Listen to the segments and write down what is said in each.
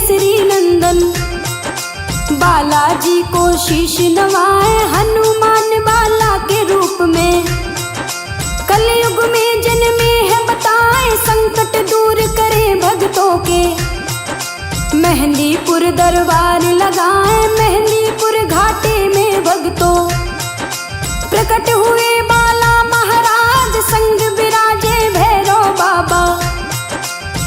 केसरी नंदन। बालाजी को शीश नवाए हनुमान बाला के रूप में। कलयुग में जन्मे है बताए संकट दूर करे भक्तों के। मेहंदीपुर दरबार लगाए मेहंदीपुर घाटे में भक्तों। प्रकट हुए बाला महाराज संग विराजे भैरव बाबा।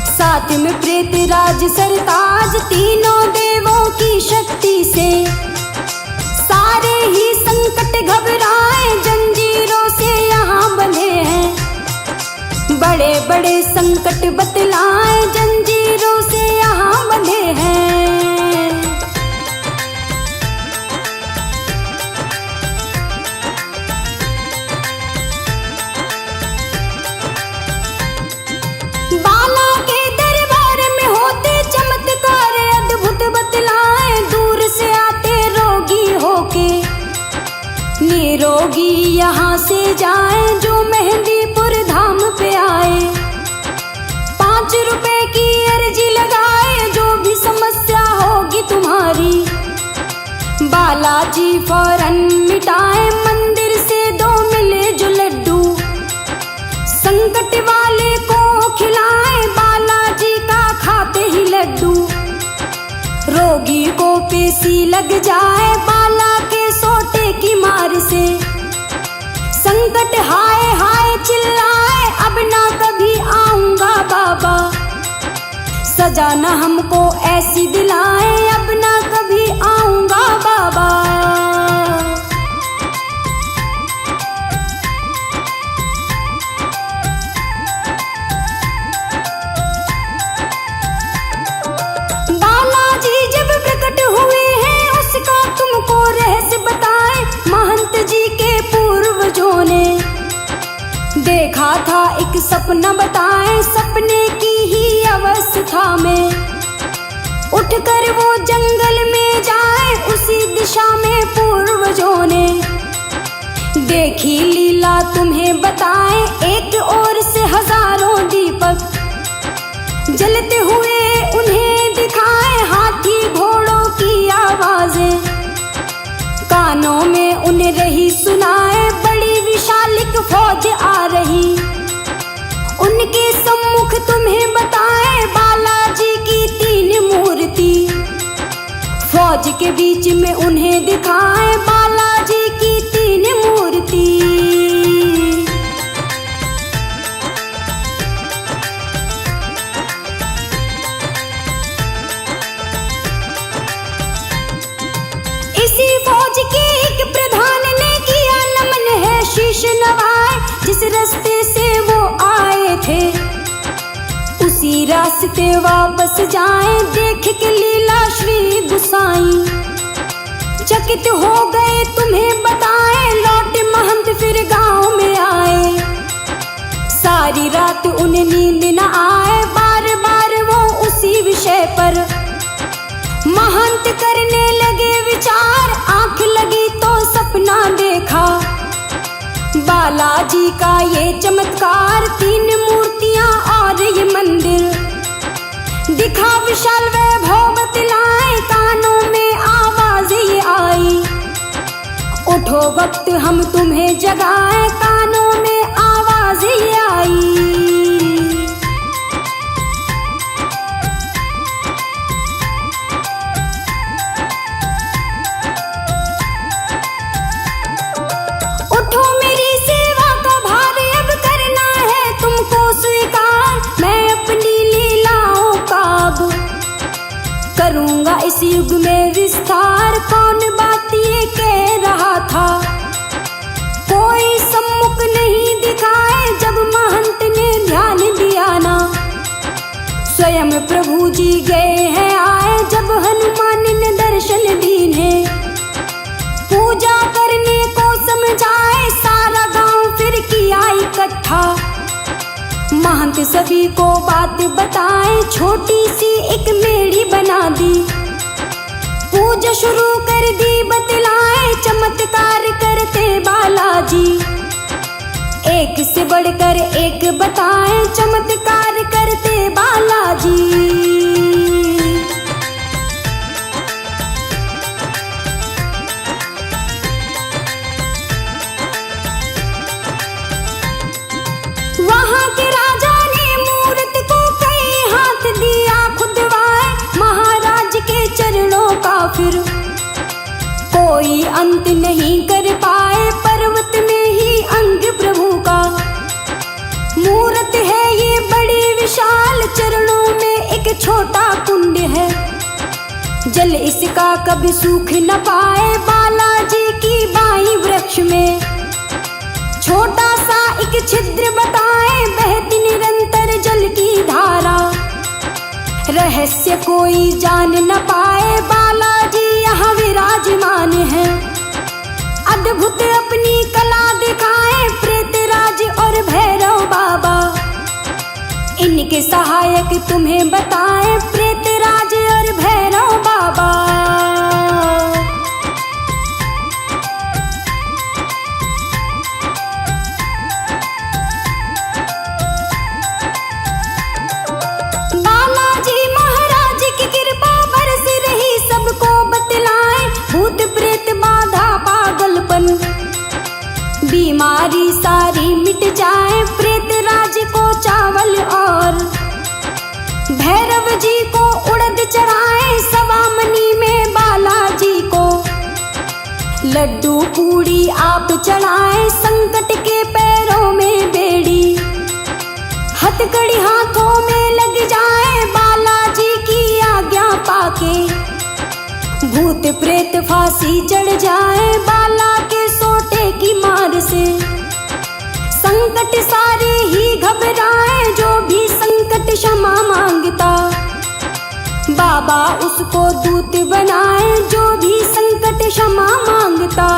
साथ में प्रेत राज सरताज तीनों देवों की शक्ति से। सारे ही संकट घबराए जंजीरों से यहाँ बंधे हैं। बड़े बड़े संकट बतलाए जंजीरों से यहाँ बंधे हैं। बाला के दरबार में होते चमत्कार अद्भुत बतलाए। दूर से आते रोगी होके निरोगी यहाँ से जाए जो मेहंदीपुर धाम पे आए। 5 रुपए की अर्जी लगाए जो भी समस्या होगी तुम्हारी। बालाजी फौरन मिटाए मंदिर से 2 मिले जो लड्डू। संकट वाले को खिलाए बालाजी का खाते ही लड्डू। रोगी को पेशी लग जाए बाला के सोटे की मार से। संकट हाय हाय चिल्लाए अब ना कभी आऊंगा बाबा। सजा न हमको ऐसी दिलाए अब ना कभी आऊंगा बाबा। बालाजी जब प्रकट हुए हैं उसका तुमको रहस्य बताए। महंत जी के पूर्वजों ने देखा था एक सपना बताए। सपने की ही अवस्था में उठकर वो जंगल में जाए। उसी दिशा में पूर्वजों ने देखी लीला तुम्हें बताए। एक ओर से हजारों दीपक जलते हुए उन्हें दिखाए। हाथी घोड़ों की आवाजें कानों में उन्हें रही सुनाए। बड़ी विशालिक फौज आ रही उनके सम्मुख तुम्हें बताए। बालाजी की 3 मूर्ति फौज के बीच में उन्हें दिखाए। बालाजी की 3 मूर्ति। इसी फौज के एक प्रधान ने किया नमन है शीश नवाए। जिस रास्ते से वो आए थे उसी रास्ते वापस जाएं। देख के लीला श्री गुसाई चकित हो गए तुम्हें बताए। लौटे महंत फिर गांव में आए। सारी रात उन्हें नींद न आए। बार बार वो उसी विषय पर महंत करने लगे विचार। आंख लगी तो सपना देखा बालाजी का ये चमत्कार। 3 मूर्तियां और ये मंदिर दिखा विशाल वैभव बतलाए। कानों में आवाज ये आई उठो वक्त हम तुम्हें जगाए। कानों में आवाज ये आई। करूंगा इस युग में विस्तार। कौन बात ये कह रहा था कोई सम्मुख नहीं दिखाए। जब महंत ने ध्यान दिया ना स्वयं प्रभु जी गए हैं आए। जब हनुमान ने दर्शन दीने पूजा करने को समझाए। सारा गांव फिर किया इकट्ठा महंत सभी को बात बताए। छोटी सी एक मेड़ी बना दी पूजा शुरू कर दी बतलाए। चमत्कार करते बालाजी एक से बढ़कर एक बताए। चमत्कार करते बालाजी। शांत नहीं कर पाए पर्वत में ही अंग प्रभु का। मूरत है ये बड़ी विशाल, चरणों में एक छोटा कुंड है। जल इसका कभी सूख न पाए, बालाजी की बाई वृक्ष में छोटा सा एक छिद्र बताए, बहती निरंतर जल की धारा। रहस्य कोई जान न पाए, बालाजी यहाँ विराजमान है। अद्भुत अपनी कला दिखाए प्रेतराज और भैरव बाबा। इनके सहायक तुम्हें बताए प्रेतराज और भैरव बाबा। बालाजी महाराज की कृपा बरस रही, सबको बतलाए भूत प्रेत बाधा पागलपन। बीमारी सारी मिट जाए, प्रेतराज को चावल और भैरव जी को उड़द चढ़ाए। सवा मनी में बालाजी को लड्डू पूड़ी आप चढ़ाए। संकट के पैरों में बेड़ी, हथकड़ी हाथों में लग जाए, बालाजी की आज्ञा पाके भूत प्रेत फांसी चढ़ जाए। बाला के सोटे की मार से संकट सारे ही घबराए, जो भी संकट क्षमा मांगता बाबा उसको दूत बनाए, जो भी संकट क्षमा मांगता।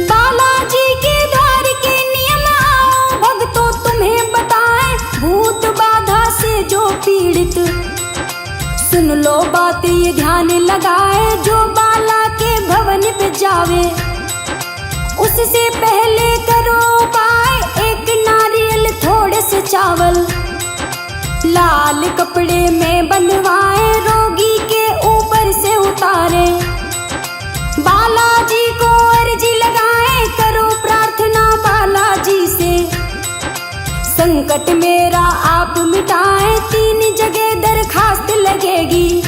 बालाजी के द्वार के नियम आओ भक्तों तुम्हें बताए, भूत बाधा से जो पीड़ित सुन लो बात ये ध्यान लगाए। जो बाला के भवन पे जावे उससे पहले करो उपाय, एक नारियल थोड़े से चावल लाल कपड़े में बंधवाए, रोगी के ऊपर से उतारे। बालाजी को अर्जी लगाए, करो प्रार्थना बालाजी से, संकट मेरा आप मिटाए। 3 जगह दरखास्त लगेगी,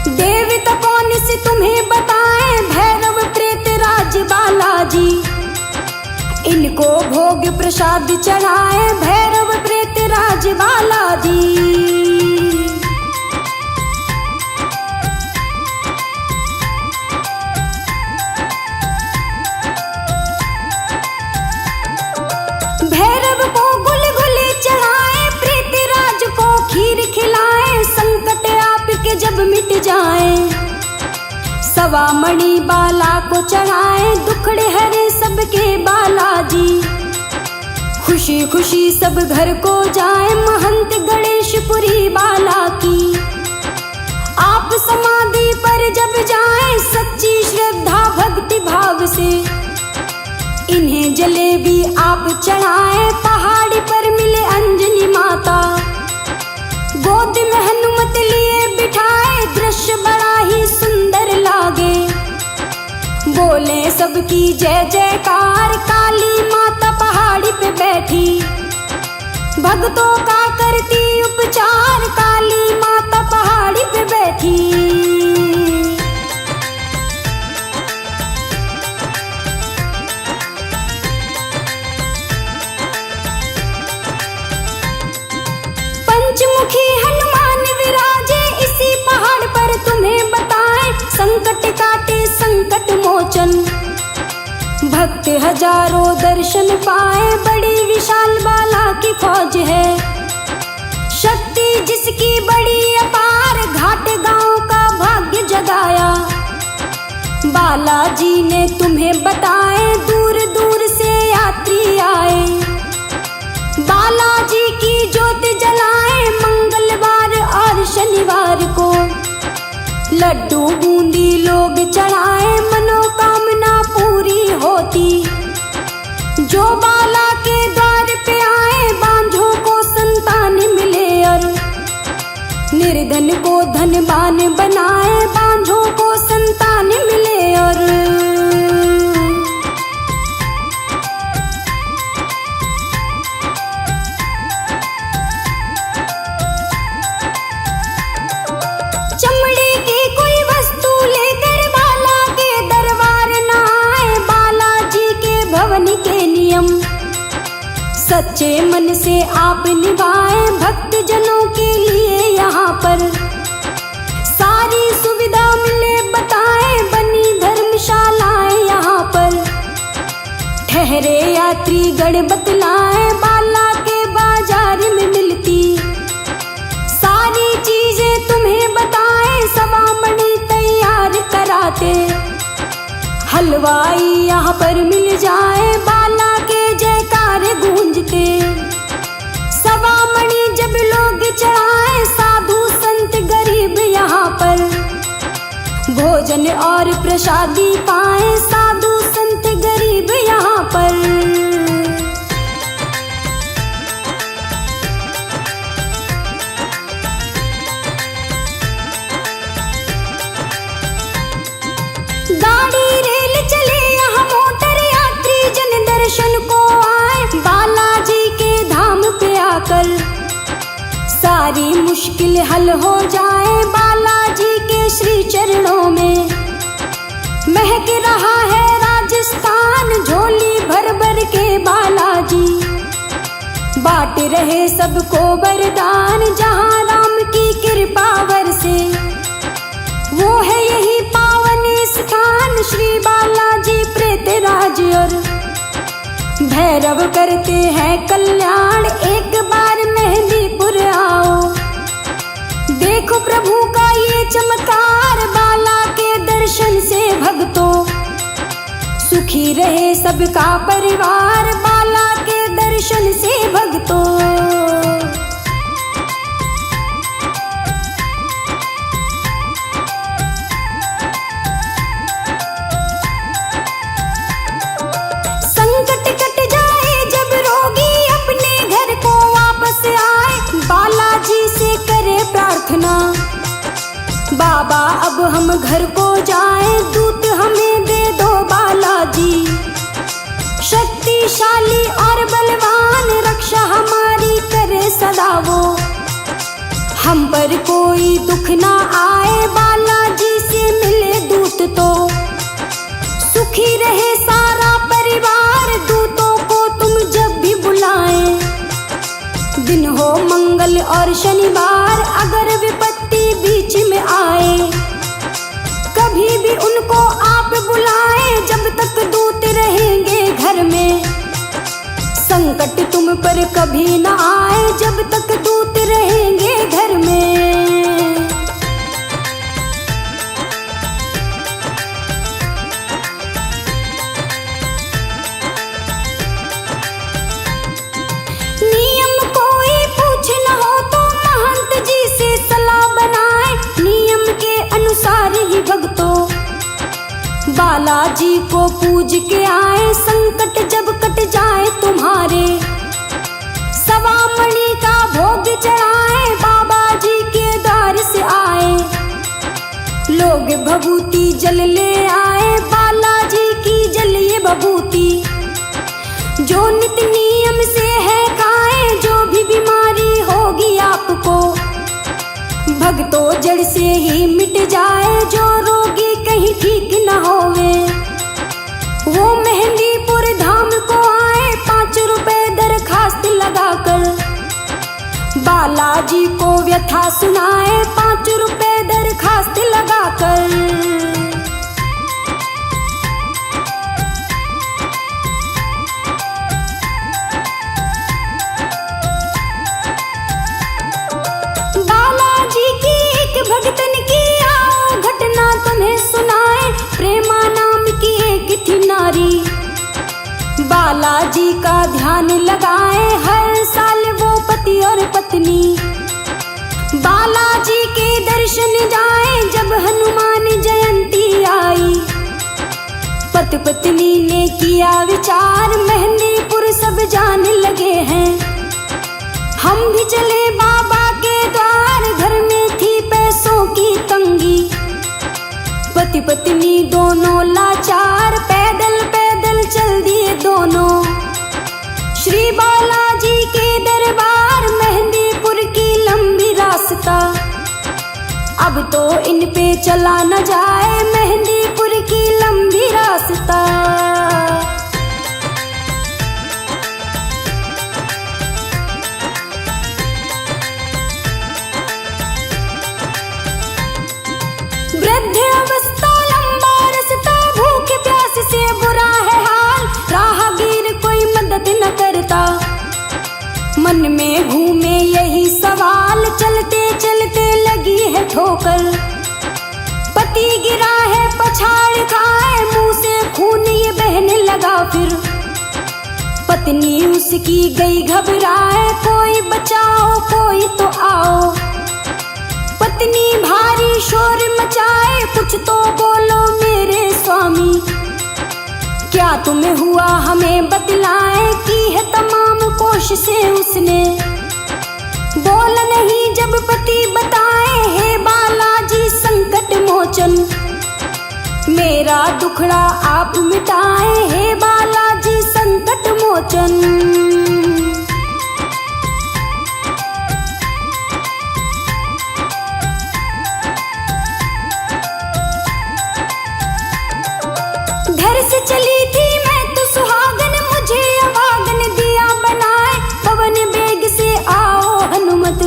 देवता कौन से तुम्हें बताए, भैरव प्रेतराज बालाजी। इनको भोग प्रसाद चढ़ाए, भैरव प्रेतराज बालाजी। भैरव को गुलगुले चढ़ाए, प्रेतराज को खीर खिलाए, संकट आपके जब मिट जाए। सवा मणि बाला को चढ़ाए, दुखड़े हरे सबके बालाजी। खुशी खुशी सब घर को जाए, महंत गणेशपुरी बाला की। आप समाधि पर जब जाए, सच्ची श्रद्धा भक्ति भाव से इन्हें जलेबी आप चढ़ाए। पहाड़ी पर मिले अंजनी माता, गोद में हनुमत लिए बिठाए, दृश्य बड़ा ही सुंदर लागे। बोले सबकी जय जयकार, काली माता पहाड़ी पे बैठी, भक्तों का करती उपचार, काली माता पहाड़ी पे बैठी। पंचमुखी हनुमान विराजे इसी पहाड़ पर, तुम्हें बताए संकट काटे संकट मोचन। भक्त हजारों दर्शन पाए, बड़ी विशाल बाला की फौज है। शक्ति जिसकी बड़ी अपार, घाट गांव का भाग्य जगाया। बालाजी ने तुम्हें बताए, दूर दूर से यात्री आए। बालाजी की ज्योत जलाए, मंगलवार और शनिवार को लड्डू बूंदी लोग चढ़ाए, मनोकामना पूरी होती। जो बाला के द्वार पे आए, बांझों को संतान मिले और निर्धन को धनवान बनाए, बांझों को संतान मिले और सच्चे मन से आप निभाए भक्त जनों के लिए यहाँ पर सारी सुविधा मिले बताए बनी धर्मशालाएं यहाँ पर ठहरे यात्री गण बतलाए बाला के बाजार में मिलती सारी चीजें तुम्हें बताए सवा मणि तैयार कराते हलवाई यहाँ पर मिल जाए बाला के जयकार गूंजते सवा मणि जब लोग चढ़ाए साधु संत गरीब यहाँ पर भोजन और प्रसादी पाए साधु संत गरीब यहाँ पर गाड़ी रेल चले यहाँ मोटर यात्री जन दर्शन को आए बालाजी के धाम पे आकर सारी मुश्किल हल हो जाए बालाजी के श्री चरणों में महक रहा है राजस्थान झोली भर भर के बालाजी बांट रहे सबको वरदान जहाँ राम की कृपा बरसे वो है यही पावन स्थान श्री बालाजी प्रेतराज और भैरव करते हैं कल्याण एक बार मेहंदीपुर आओ देखो प्रभु का ये चमत्कार बाला के दर्शन से भक्तों सुखी रहे सबका परिवार बाला के दर्शन से भक्तों संकट कट जाए जब रोगी अपने घर को वापस आए बालाजी से करे प्रार्थना बाबा अब हम घर को जाए दूत हमें दे दो बालाजी शक्तिशाली और बलवान रक्षा हमारी करे सदा वो हम पर कोई दुख ना आए बालाजी से मिले दूत तो सुखी रहे सारा परिवार दूतों को तुम जब भी बुलाएं दिन हो मंगल और शनिवार अगर विपत्ति बीच में आए कभी भी उनको आप बुलाएं जब तक दूत रहेंगे घर में संकट तुम पर कभी न आए जब तक दूत रहेंगे घर में नियम कोई पूछ न हो तो महंत जी से सलाह बनाए नियम के अनुसार ही भक्तों बालाजी को पूज के आए संकट जब कट जाए तुम्हारे सवा मणि का भोग चढ़ाए बाबा जी के द्वार से आए लोग भभूति जल ले आए बालाजी की जलिए भभूति जो नित्य नियम से है खाए जो भी बीमारी होगी आपको भक्तों जड़ से ही मिट जाए जो रोगी कहीं ठीक न होवे वो मेहंदीपुर धाम को आए 5 रुपए दरखास्त लगाकर बालाजी को व्यथा सुनाए 5 रुपए दरखास्त लगाकर बालाजी की एक भक्तन की आओ घटना तुम्हें सुनाए प्रेमा नाम की एक थी नारी बालाजी का ध्यान लगाए हर साल वो पति और पत्नी बालाजी के दर्शन जाए जब हनुमान जयंती आई पति पत्नी ने किया विचार मेहंदीपुर सब जाने लगे हैं हम भी चले बाबा के द्वार घर में थी पैसों की तंगी पति पत्नी दोनों लाचार पैदल पैदल चल दिए दोनों श्री बालाजी के दरबार मेहंदीपुर की लंबी रास्ता अब तो इन पे चला न जाए मेहंदीपुर की लंबी रास्ता मन में घूमे यही सवाल, चलते चलते लगी है ठोकर। पति गिरा है पछाड़ खाए, मुंह से खून ये बहने लगा फिर। पत्नी उसकी गई घबराए, कोई बचाओ कोई तो आओ। पत्नी भारी शोर मचाए, कुछ तो बोलो मेरे स्वामी। क्या तुम्हें हुआ हमें बतलाए, की है तमाम कोशिशें उसने। बोल नहीं जब पति बताए, हे बालाजी संकट मोचन। मेरा दुखड़ा आप मिटाए, हे बालाजी संकट मोचन। घर से चली थी मैं तो सुहागन, मुझे अभागन दिया बनाए। पवन बेग से आओ हनुमत,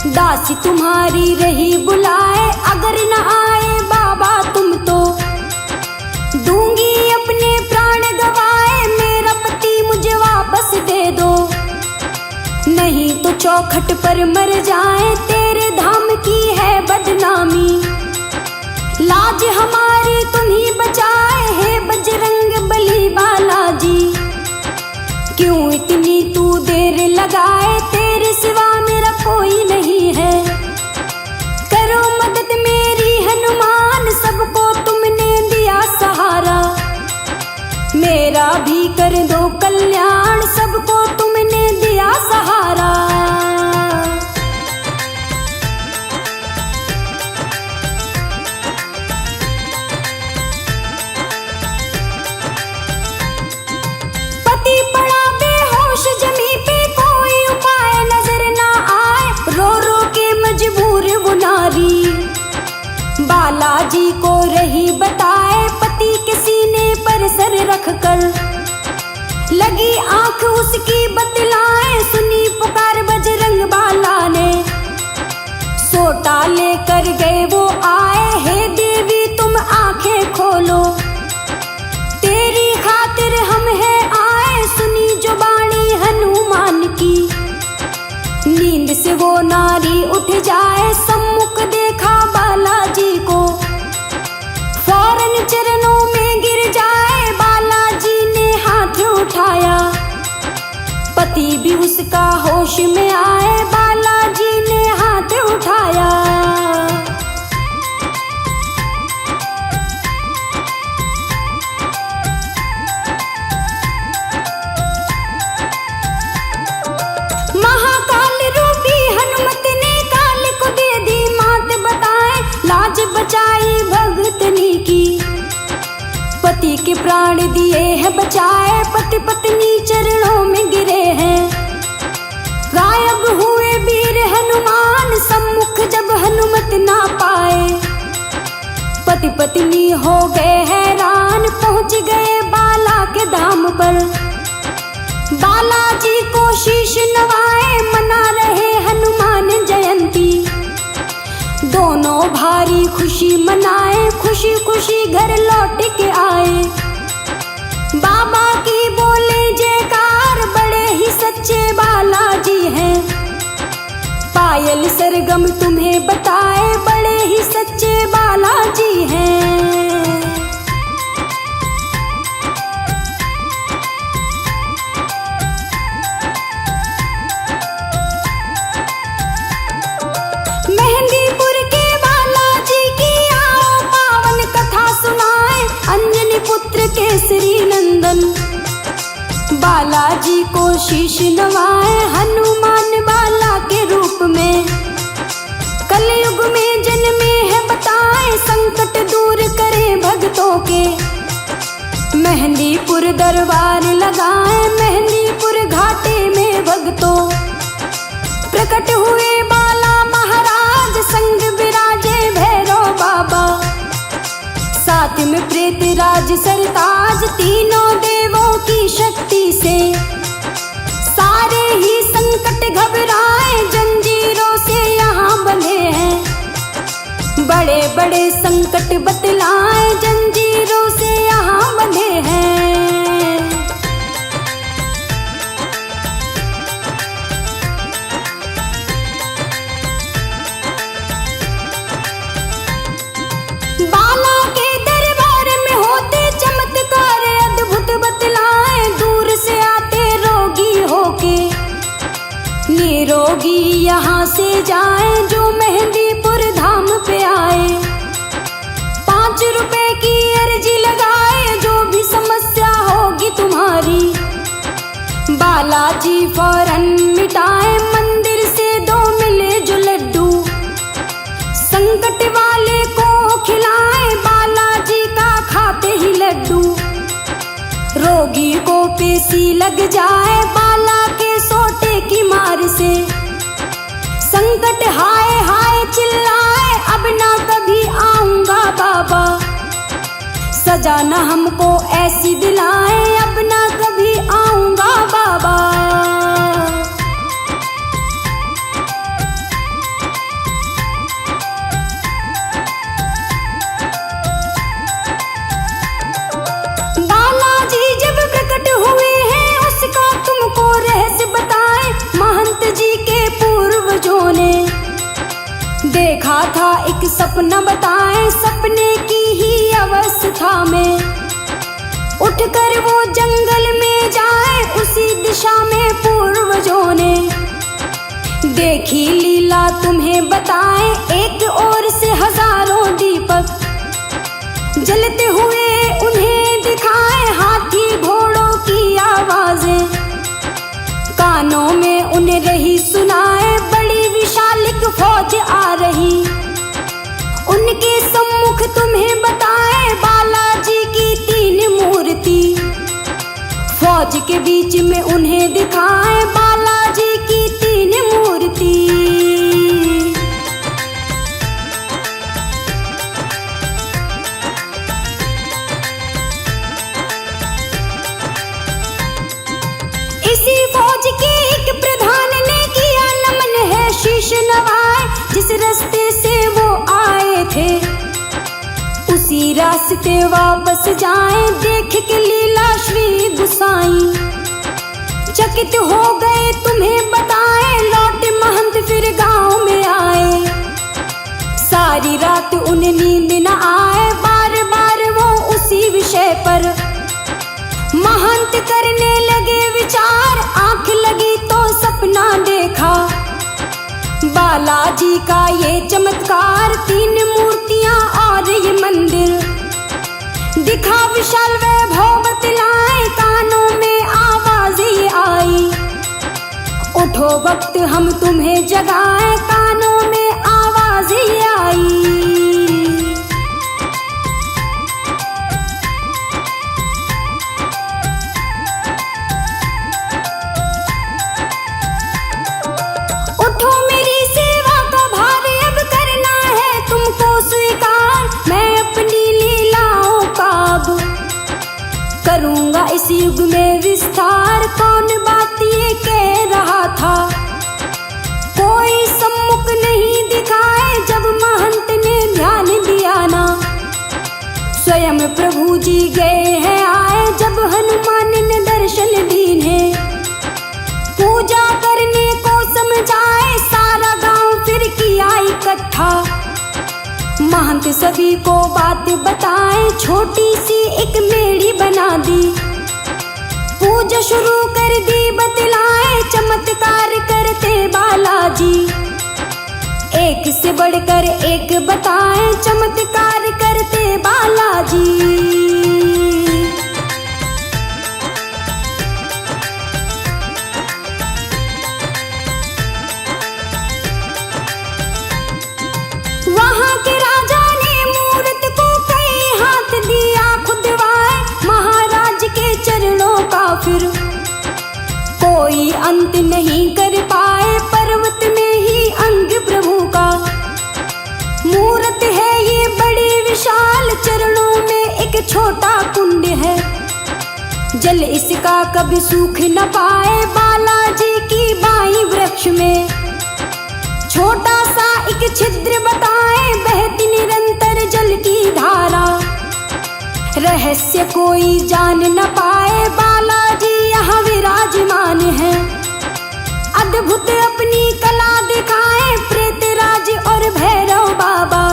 दासी तुम्हारी रही बुलाए। अगर न आए बाबा तुम तो दूंगी अपने प्राण गवाए। मेरा पति मुझे वापस दे दो, नहीं तो चौखट पर मर जाए। तेरे धाम की है बदनामी, लाज हमारी तुम ही बचाए। हे बजरंग बली बालाजी, क्यों इतनी तू देर लगाए। तेरे सिवा मेरा कोई नहीं है, करो मदद मेरी हनुमान। सबको तुमने दिया सहारा, मेरा भी कर दो कल्याण। सबको तुमने दिया सहारा। पति पड़ा बेहोश जमी पे, कोई उपाय नजर ना आए। रो रो के मजबूर वो नारी, बालाजी को रही बताए। पति के सीने पर सर रख कर लगी आंख उसकी बतलाए। सुनी पुकार बजरंग बाला ने, सोटा लेकर गए वो आए। हे देवी तुम आंखें खोलो, तेरी खातिर हम है आए। सुनी जो बाणी हनुमान की, नींद से वो नारी उठ जाए। सम्मुख देखा बालाजी को, फौरन चरणों में गिर जाए। बालाजी ने हाथ उठाया, पति भी उसका होश में आए। बालाजी ने हाथ उठाया। महाकाल रूपी हनुमत ने काल को दे दी मात बताए। लाज बचाई भगतनी की, पति के प्राण दिए हैं बचाए। पति पत्नी चरणों में गिरे हैं, गायब हुए वीर हनुमान। सम्मुख जब हनुमत ना पाए, पति पत्नी हो गए हैरान। पहुंच गए बाला के धाम पर, बालाजी को शीश नवाए। मना रहे हनुमान जयंती, दोनों भारी खुशी मनाए। खुशी खुशी घर लौट के आए, बाबा की बोले जयकार। बड़े ही सच्चे बालाजी हैं, पायल सरगम तुम्हें बताए। बड़े ही सच्चे बालाजी हैं। मेहंदीपुर के बालाजी की आओ पावन कथा सुनाए। अंजनी पुत्र केसरी नंदन, बालाजी को शीश नवाए। हनुमान बाला के रूप में कलयुग में जन्मे है बताए। संकट दूर करे भक्तों के, मेहंदीपुर दरबार लगाए। मेहंदीपुर घाटे में भक्तों प्रकट हुए बाला महाराज। संग विराजे भैरव बाबा, साथ में प्रेत राज सरताज। तीनों देवों की शक्ति से सारे ही संकट घबराए। जंजीरों से यहाँ बंधे हैं, बड़े बड़े संकट बतलाए। जंजीरों से यहाँ बंधे हैं। फौरन मिटाए, मंदिर से 2 मिले जो लड्डू, संकट वाले को खिलाए, बालाजी का खाते ही लड्डू। रोगी को पेशी लग जाए, बाला के सोटे की मार से, संकट हाय हाय चिल्लाए, अब ना कभी आऊंगा बाबा। सजा न हमको ऐसी दिलाए, अब ना कभी आऊंगा बाबा। बालाजी जब प्रकट हुए हैं, उसका तुमको रहस्य बताए, महंत जी के पूर्वजों ने देखा था एक सपना बताए, सपने की ही अवस्था में उठकर वो जंगल में जाए, उसी दिशा में पूर्वजों ने देखी लीला तुम्हें बताए। एक ओर से हजारों दीपक जलते हुए उन्हें दिखाए, हाथी घोड़ों की आवाजें कानों में उन्हें रही सुनाए, बड़ी विशालिक फौज आ रही उनके सम्मुख तुम्हें बताए, बालाजी की 3 मूर्ति फौज के बीच में उन्हें दिखाए, बालाजी की 3 मूर्ति। इसी फौज के एक प्रधान ने किया नमन है शीश नवाए, जिस रास्ते से वो आए थे उसी रास्ते वापस जाएं, देख के लीला श्री गुसाई चकित हो गए तुम्हें बताए, लौटे महंत फिर गांव में आए, सारी रात उन्हें नींद न आए, बार बार वो उसी विषय पर महंत करने लगे विचार, आंख लगी तो सपना देखा बालाजी का ये चमत्कार, 3 मूर्तियां और ये मंदिर दिखा विशाल वैभव बतलाए, कानों में आवाज ये आई, उठो वक्त हम तुम्हें जगाए, कानों में आवाज ये आई। करूंगा इस युग में विस्तार, कौन बात ये कह रहा था, कोई सम्मुख नहीं दिखाए, जब महंत ने ध्यान दिया ना, स्वयं प्रभु जी गए हैं आए, जब हनुमान ने दर्शन दीने, पूजा करने को समझाए, सारा गांव फिर किया इकट्ठा, महंत सभी को बात बताए, छोटी सी एक मेड़ी बना दी, पूजा शुरू कर दी बतलाए, चमत्कार करते बालाजी, एक से बढ़कर एक बताए, चमत्कार करते बालाजी। वहां के राजा ने मूर्त को कई हाथ दिया खुदवाए, महाराज के चरणों का फिर कोई अंत नहीं कर पाए, पर्वत में ही अंग प्रभु का मूर्त है ये बड़ी विशाल, चरणों में एक छोटा कुंड है, जल इसका कभी सूख न पाए, बालाजी की बाई वृक्ष में छोटा सा एक छिद्र बताए, बहती निरंतर जल की धारा, रहस्य कोई जान न पाए, बालाजी यहाँ विराजमान है, अद्भुत अपनी कला दिखाए, प्रेतराज और भैरव बाबा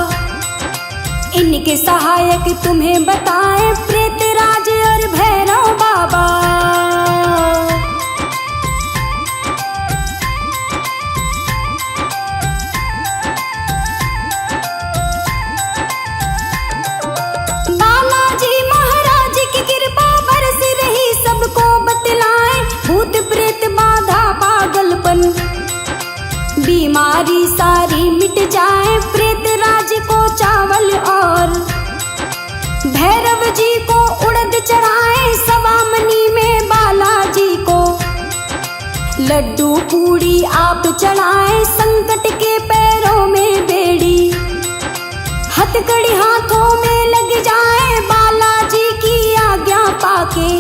इनके सहायक तुम्हें बताए, प्रेतराज और भैरव बाबा। भूत प्रेत बाधा जी को उड़द चढ़ाए, सवा मनी में बालाजी को लड्डू पूड़ी आप चढ़ाए, संकट के पैरों में बेड़ी, हथकड़ी हाथों में लग जाए, बालाजी की आज्ञा पाके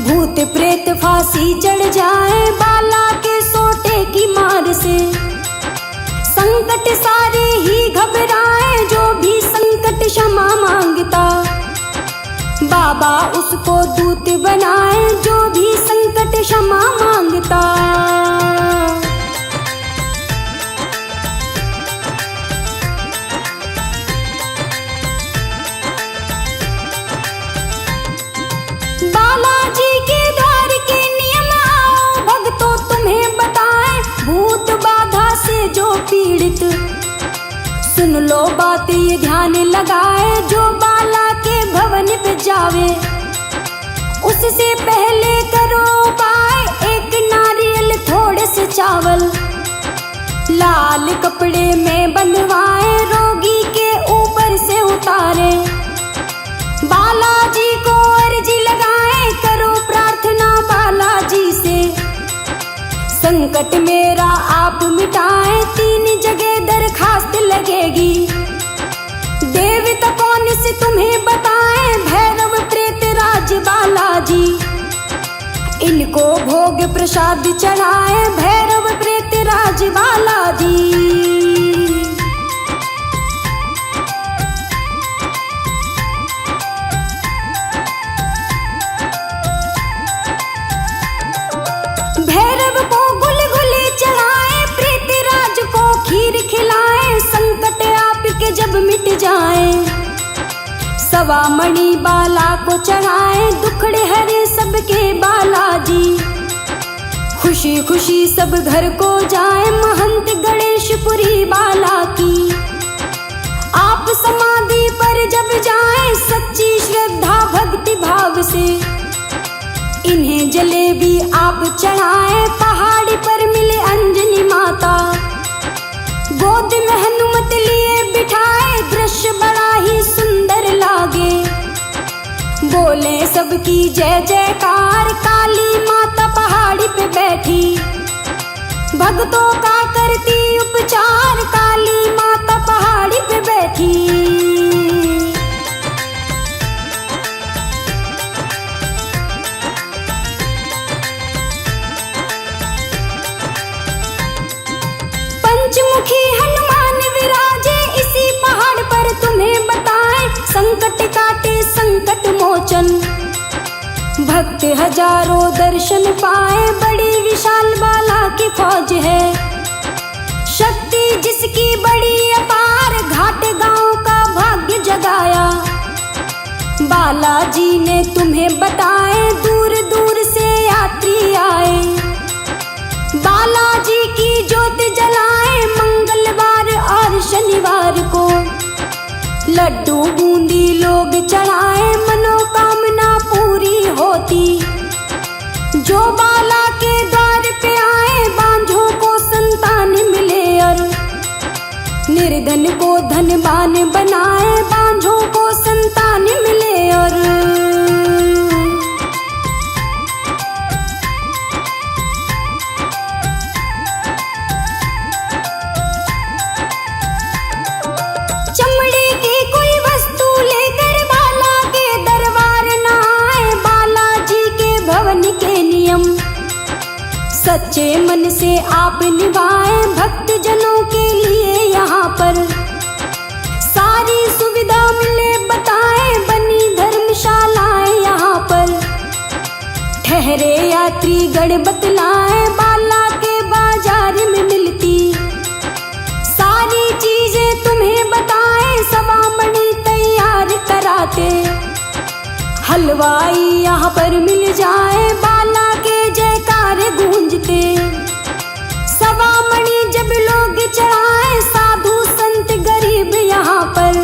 भूत प्रेत फांसी चढ़ जाए, बाला के सोटे की मार से संकट सारे ही घबराए, जो भी संकट क्षमा मांगता बाबा उसको दूत बनाए, जो भी संकट क्षमा मांगता। बालाजी के द्वार के नियम आओ भक्तों तुम्हें बताएं, भूत बाधा से जो पीड़ित सुन लो बात ये ध्यान लगाए, जो बाला के भवन पे जावे उससे पहले करो उपाय, एक नारियल थोड़े से चावल लाल कपड़े में बंधवाए, रोगी के ऊपर से उतारे, बालाजी को अर्जी लगाए, करो प्रार्थना बालाजी से संकट मेरा आप मिटाए, 3 जगह दरखास्त लगेगी, देवता कौन से तुम्हें बताएं, भैरव प्रेत राज बालाजी इनको भोग प्रसाद चढ़ाए, भैरव प्रेत राज बालाजी। भैरव को गुलगुले चढ़ाए, प्रेत राज को खीर खिलाए, संकट आपके जब मिट जाए, सवा मणि बाला को चढ़ाए, दुखड़े हरे सबके बालाजी, खुशी खुशी सब घर को जाए, महंत गणेशपुरी बाला की आप समाधि पर जब जाए, सच्ची श्रद्धा भक्ति भाव से इन्हें जलेबी आप चढ़ाए, पहाड़ी पर मिले अंजनी माता, गोद में हनुमत लिए बिठाए, दृश्य बड़ा ही सुंदर लागे, बोले सबकी जय जयकार, काली माता पहाड़ी पे बैठी भक्तों का करती उपचार, काली माता पहाड़ी पे बैठी। पंचमुखी हनुमान विराजे इसी पहाड़ पर, तुम्हें बताएं संकट काटे संकट मोचन, भक्त हजारों दर्शन पाए, बड़ी विशाल बाला की फौज है, शक्ति जिसकी बड़ी अपार, घाट गांव का भाग्य जगाया, बालाजी ने तुम्हें बताए, दूर दूर से यात्री आए, बालाजी की ज्योत जलाए, मंगलवार और शनिवार को लड्डू बूंदी लोग चढ़ाए, मनोकामना पूरी होती, जो बाला के द्वार पे आए, बांझों को संतान मिले और निर्धन को धनवान बनाए, बांझों को संतान मिले और सच्चे मन से आप निभाए, भक्त जनों के लिए यहाँ पर सारी सुविधा मिले बताए, बनी धर्मशालाएं यहाँ पर, ठहरे यात्री गढ़ बतलाए, बाला के बाजार में मिलती सारी चीजें तुम्हें बताए, सवा मणि तैयार कराते, हलवाई यहाँ पर मिल जाए, बाला के जयकार गूंजते, सवा मणि जब लोग चढ़ाए, साधु संत गरीब यहाँ पर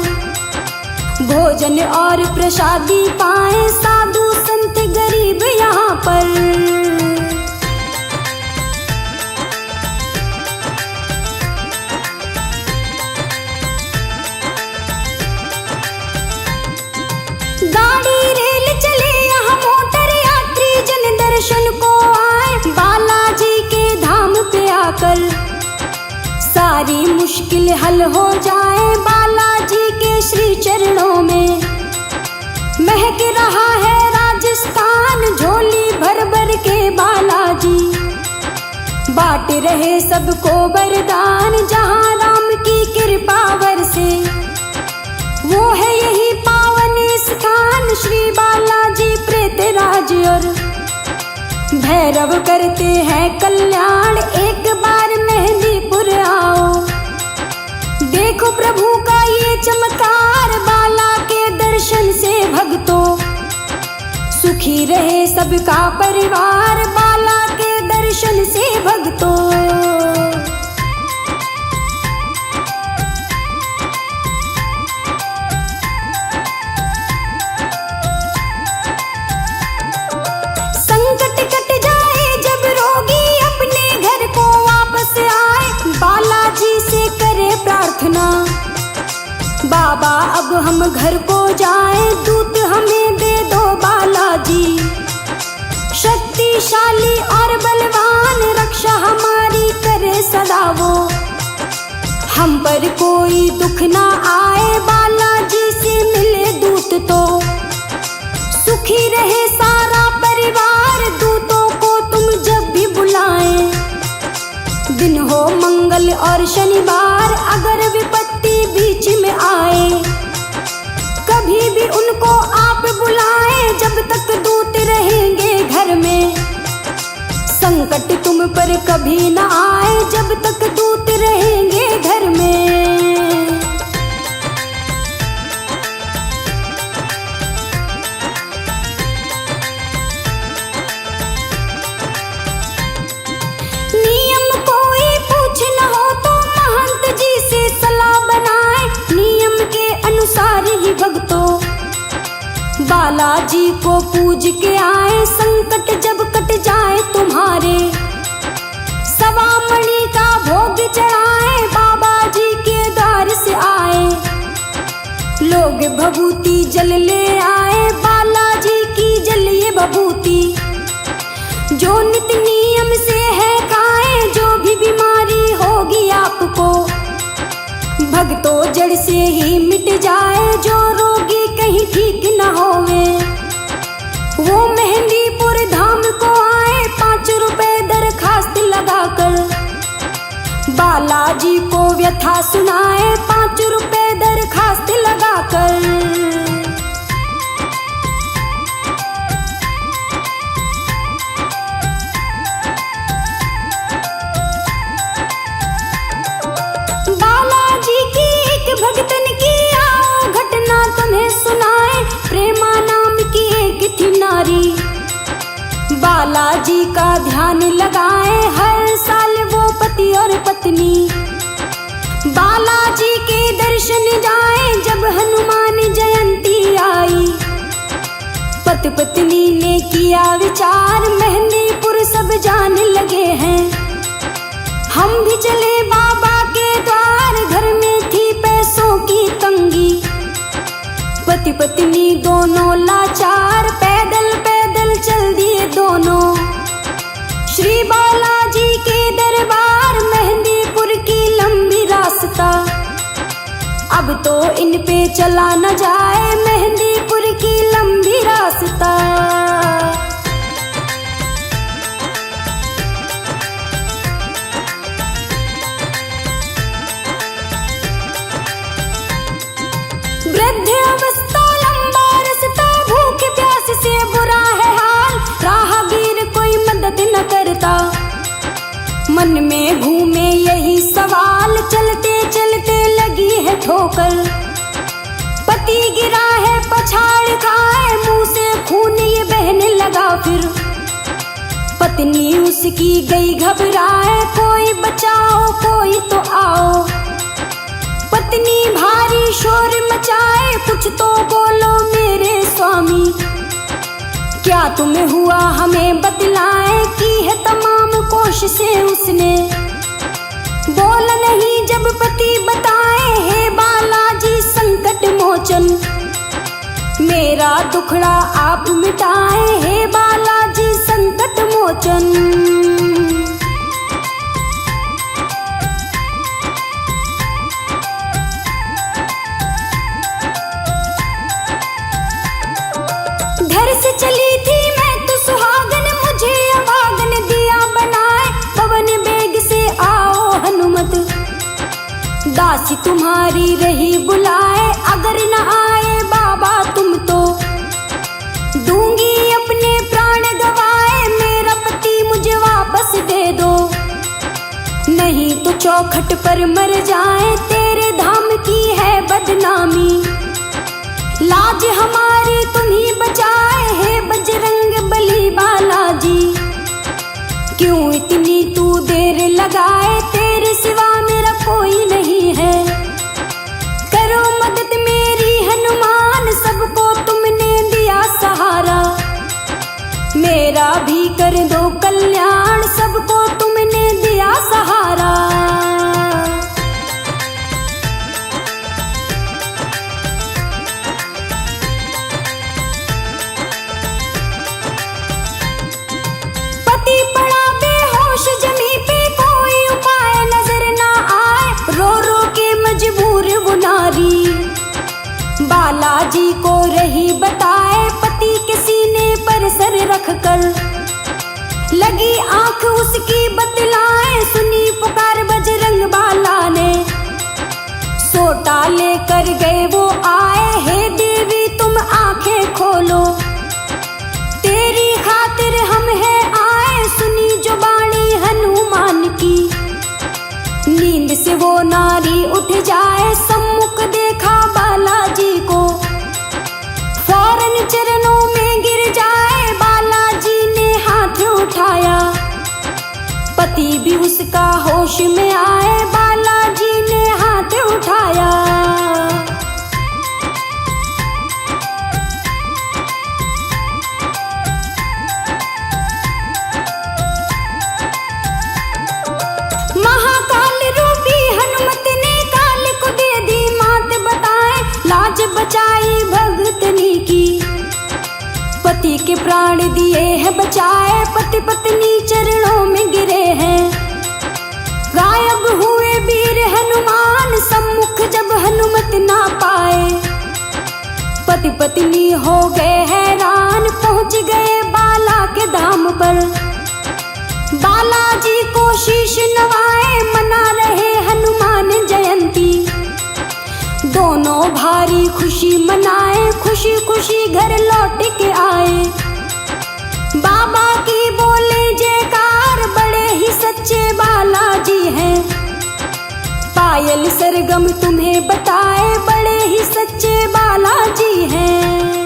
भोजन और प्रसादी पाए, साधु संत गरीब यहाँ पर। मुश्किल हल हो जाए बालाजी के श्री चरणों में। महक रहा है राजस्थान झोली भर भर के बालाजी, बांट रहे सबको वरदान जहां राम की कृपा बरसे। वो है यही पावन स्थान श्री बालाजी प्रेतराज और भैरव करते हैं कल्याण। एक बार मेहंदीपुर आओ, देखो प्रभु का ये चमत्कार। बाला के दर्शन से भक्तों सुखी रहे सबका परिवार, बाला के दर्शन से भक्तों। संकट कट जाए जब रोगी अपने घर को वापस आए, बालाजी से करे प्रार्थना बाबा अब हम घर को जाए। दूत हमें दे दो बालाजी, शक्तिशाली और बलवान रक्षा हमारी करे सदा वो। हम पर कोई दुख ना आए बालाजी से मिले दूत तो सुखी रहे सारा परिवार। दूतों को तुम जब भी बुलाएं, दिन हो मंगल और शनिवार, अगर विपत्ति बीच में आए कभी भी उनको आप बुलाएं। जब तक दूत रहेंगे घर में संकट तुम पर कभी न आए, जब तक दूत रहेंगे घर में। नियम कोई पूछ न हो तो महंत जी से सलाह बनाए, नियम के अनुसार ही भक्तों बालाजी को पूज के आए। संकट जब कट जाए तुम्हारे सवा मणि का भोग चढ़ाए, बाबा जी के द्वार से आए लोग भभूति जल ले आए। बालाजी की जलिए भभूति जो नित नियम से है खाए, जो भी बीमारी होगी आपको भक्तों जड़ से ही मिट जाए। जो रोगी कहीं ठीक न होवे वो मेहंदीपुर धाम को आए, 5 रुपए दरखास्त लगाकर बालाजी को व्यथा सुनाए, 5 रुपए दरखास्त लगाकर। बालाजी की एक भक्तन की आओ घटना तुम्हें सुनाए। प्रेमा नाम की एक थी नारी, बालाजी का ध्यान लगाए, हर साल वो पति और पत्नी बालाजी के दर्शन जाए। जब हनुमान जयंती आई पति पत्नी ने किया विचार, मेहंदीपुर सब जाने लगे हैं हम भी चले बाबा के द्वार। घर में थी पैसों की तंगी, पति पत्नी दोनों लाचार, पैदल पैदल चल दिए दोनों श्री बालाजी के दरबार। मेहंदीपुर की लंबी रास्ता अब तो इन पे चला न जाए, मेहंदीपुर की लंबी रास्ता। वृद्ध अवस्था लंबा रास्ता, भूख प्यास से बुरा है हाल, राहगीर कोई मदद न करता, मन में घूमे यही सवाल। चलते चलते लगी है ठोकर, पति गिरा है पछाड़ खाए, मुंह से खून ये बहने लगा फिर पत्नी उसकी गई घबराए। कोई बचाओ कोई तो आओ, पत्नी भारी शोर मचाए, कुछ तो बोलो मेरे स्वामी, क्या तुम्हें हुआ हमें बतलाए। की है तमाम कोशिशें उसने, बोल नहीं जब पति बताए। हे बालाजी संकट मोचन, मेरा दुखड़ा आप मिटाए। हे बालाजी संकट मोचन। घर से चली थी मैं तो सुहागन, मुझे अभागन दिया बनाए, पवन बेग से आओ हनुमत, दासी तुम्हारी रही बुलाए, अगर न आए बाबा तुम तो दूंगी अपने प्राण गवाए, मेरा पति मुझे वापस दे दो, नहीं तो चौखट पर मर जाए, तेरे धाम की है बदनामी, लाज हमारी तुम ही बचाए, हे बजरंग बली बालाजी, क्यों इतनी तू देर लगाए, तेरे सिवा मेरा कोई नहीं है, करो मदद मेरी हनुमान, सबको तुमने दिया सहारा, मेरा भी कर दो कल्याण, सबको तुमने दिया सहारा। पति पड़ा बेहोश जमी पे, कोई उपाय नजर ना आए, रो रो के मजबूर वो नारी, बालाजी को रही बताए, पति के सीने पर सर रख कर, लगी आंख उसकी बतलाए, सुनी पुकार बजरंग बाला ने, सोटा लेकर गए वो आए, हे देवी तुम आंखें खोलो, तेरी खातिर हम है आए, सुनी जो बाणी हनुमान की, नींद से वो नारी उठ जाए, सम्मुख देखा बालाजी को, फौरन चरणों में गिर जाए, बालाजी ने हाथ उठाया, पति भी उसका होश में आए, बालाजी ने हाथ उठाया। महाकाल रूपी हनुमत ने काल को दे दी मात बताए, लाज बचाई भगतनी की, पति के प्राण दिए हैं बचाए, पति पत्नी चरणों में गिरे हैं, गायब हुए वीर हनुमान, सम्मुख जब हनुमत ना पाए, पति पत्नी हो गए हैरान, पहुंच गए बाला के धाम पर, बालाजी को शीश नवाए, मना रहे हनुमान जयंती, दोनों भारी खुशी मनाए, खुशी खुशी घर लौट के आए, बाबा की बोले जयकार, बड़े ही सच्चे बालाजी हैं, पायल सरगम तुम्हें बताए, बड़े ही सच्चे बालाजी हैं।